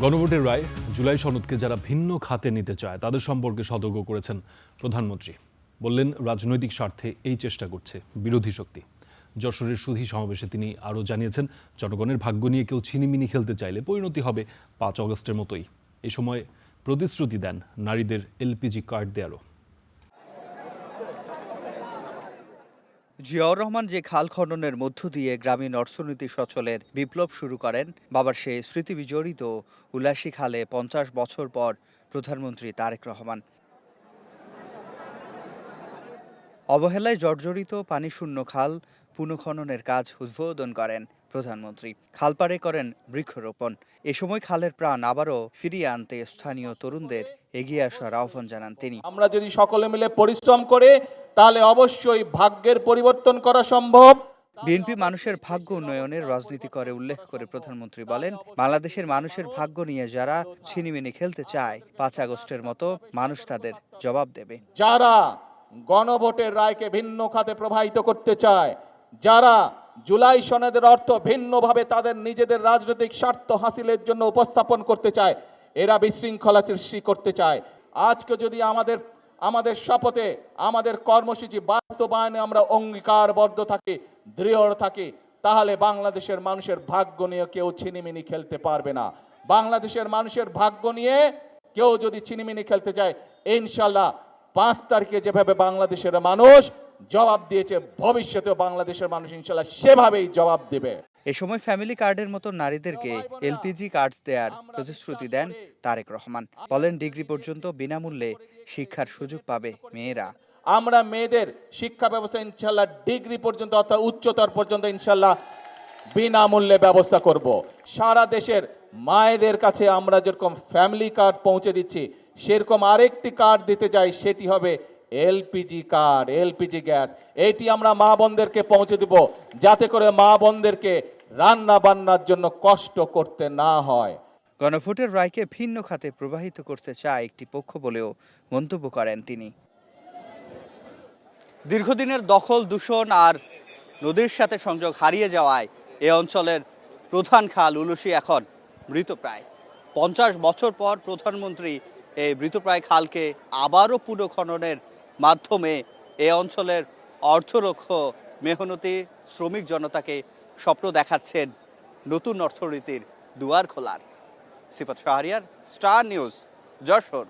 গণভোটের রায় জুলাই সনদকে যারা ভিন্ন খাতে নিতে চায় তাদের সম্পর্কে সতর্ক করেছেন প্রধানমন্ত্রী। বললেন, রাজনৈতিক স্বার্থে এই চেষ্টা করছে বিরোধী শক্তি। যশোরের সুধী সমাবেশে তিনি আরও জানিয়েছেন, জনগণের ভাগ্য নিয়ে কেউ ছিনিমিনি খেলতে চাইলে পরিণতি হবে 5 অগস্টের মতোই। এ সময় প্রতিশ্রুতি দেন নারীদের এলপিজি কার্ড দেওয়ারও। জিয়াউর রহমান যে খাল খননের মধ্য দিয়ে গ্রামীণ অর্থনীতি সচলের বিপ্লব শুরু করেন, বাবার সেই স্মৃতি বিজড়িত উল্লাসী খালে 50 বছর পর প্রধানমন্ত্রী তারেক রহমান। অবহেলায় জর্জরিত পানিশূন্য খাল পুনঃখননের কাজ উদ্বোধন করেন প্রধানমন্ত্রী। খালপাড়ে করেন বৃক্ষরোপণ। এ সময় খালের প্রাণ আবারও ফিরিয়ে আনতে স্থানীয় তরুণদের এগিয়ে আসার আহ্বান জানান তিনি। আমরা যদি সকলে মিলে পরিশ্রম করে তাহলে অবশ্যই ভাগ্যের পরিবর্তন করা সম্ভব। বিএনপি মানুষের ভাগ্য উন্নয়নের রাজনীতি করে উল্লেখ করে প্রধানমন্ত্রী বলেন, বাংলাদেশের মানুষের ভাগ্য নিয়ে যারা ছিনিমিনি খেলতে চায় 5 আগস্টের মতো মানুষ তাদের জবাব দেবে। যারা গণভোটের রায়কে ভিন্ন খাতে প্রবাহিত করতে চায়, যারা জুলাই সনদের অর্থ ভিন্নভাবে তাদের নিজেদের রাজনৈতিক স্বার্থ হাসিলের জন্য উপস্থাপন করতে চায়, এরা বিশৃঙ্খলা সৃষ্টি করতে চায়। আজকে যদি আমাদের শপথে, আমাদের কর্মসূচি বাস্তবায়নে আমরা অঙ্গীকারবদ্ধ থাকি, দৃঢ় থাকি, তাহলে বাংলাদেশের মানুষের ভাগ্য নিয়ে কেউ ছিনিমিনি খেলতে পারবে না। বাংলাদেশের মানুষের ভাগ্য নিয়ে কেউ যদি ছিনিমিনি খেলতে চায়, ইনশাল্লাহ 5 তারিখে যেভাবে বাংলাদেশের মানুষ জবাব দিয়েছে, ভবিষ্যতেও বাংলাদেশের মানুষ ইনশাল্লাহ সেভাবেই জবাব দেবে। এ সময় ফ্যামিলি কার্ডের মতো নারীদেরকে এলপিজি কার্ড দেওয়ার প্রতিশ্রুতি দেন তারেক রহমান। বলেন, ডিগ্রি পর্যন্ত বিনামূল্যে শিক্ষার সুযোগ পাবে মেয়েরা। আমরা মেয়েদের শিক্ষা ব্যবস্থা ইনশাল্লাহ ডিগ্রি পর্যন্ত অর্থাৎ উচ্চতর পর্যন্ত ইনশাল্লাহ বিনামূল্যে ব্যবস্থা করব। সারা দেশের মায়েদের কাছে আমরা যেরকম ফ্যামিলি কার্ড পৌঁছে দিচ্ছি, সেরকম আরেকটি কার্ড দিতে চাই, সেটি হবে এলপিজি কার্ড, এলপিজি গ্যাস। এটি আমরা মা বোনদেরকে পৌঁছে দেব, যাতে করে মা বোনদেরকে রান্না বান্নার জন্য কষ্ট করতে না হয়। গণভোটের রায়কে ভিন্ন খাতে প্রবাহিত করতে চায় একটি পক্ষ বলেও মন্তব্য করেন তিনি। দীর্ঘদিনের দখল, দূষণ আর নদীর সাথে সংযোগ হারিয়ে যাওয়ায় এ অঞ্চলের প্রধান খাল উলসি এখন মৃতপ্রায়। 50 বছর পর প্রধানমন্ত্রী এই মৃতপ্রায় খালকে আবারও পুনঃখননের মাধ্যমে এ অঞ্চলের অর্থরক্ষ মেহনতি শ্রমিক জনতাকে স্বপ্ন দেখাচ্ছেন নতুন অর্থনীতির দুয়ার খোলার। সিফাত শাহরিয়ার, স্টার নিউজ, যশোর।